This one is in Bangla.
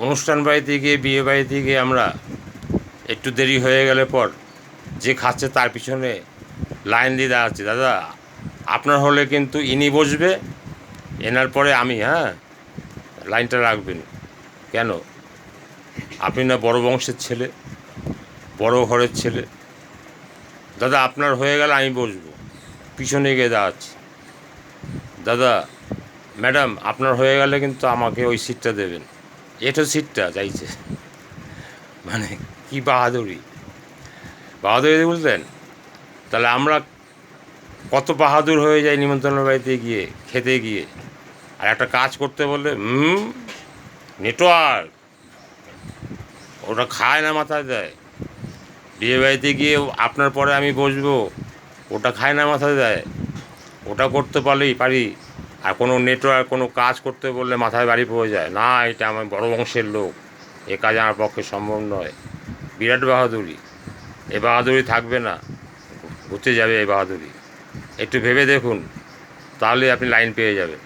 অনুষ্ঠান বাড়িতে গিয়ে বিয়ে বাড়িতে গিয়ে আমরা একটু দেরি হয়ে গেলে পর যে খাচ্ছে তার পিছনে লাইন দিয়ে দাঁড়াচ্ছে, দাদা আপনার হলে কিন্তু ইনি বসবে, এনার পরে আমি, হ্যাঁ লাইনটা রাখবেন। কেন? আপনি না বড় বংশের ছেলে, বড় ঘরের ছেলে, দাদা আপনার হয়ে গেলে আমি বসবো, পিছনে গিয়ে দাঁড়াচ্ছি। দাদা ম্যাডাম আপনার হয়ে গেলে কিন্তু আমাকে ওই সিটটা দেবেন, এটা সিটটা চাইছে। মানে কি বাহাদুরি, বাহাদুরি বুঝলেন? তাহলে আমরা কত বাহাদুর হয়ে যাই নিমন্ত্রণ বাড়িতে গিয়ে, খেতে গিয়ে, আর একটা কাজ করতে বললে নেটওয়ার্ক, ওটা খায় না, মাথায় দেয়। বিয়ে বাড়িতে গিয়ে আপনার পরে আমি বসবো, ওটা খায় না, মাথায় দেয়। ওটা করতে পারলেই পারি, আর কোনো নেটওয়ার্ক কোনো কাজ করতে বললে মাথায় বাড়ি পড়ে যায়, না এটা আমার বড় বংশের লোক, এ কাজ আমার পক্ষে সম্ভব নয়। বিরাট বাহাদুরি, এ বাহাদুরি থাকবে না, ঘুরতে যাবে এই বাহাদুরি। একটু ভেবে দেখুন, তাহলে আপনি লাইন পেয়ে যাবেন।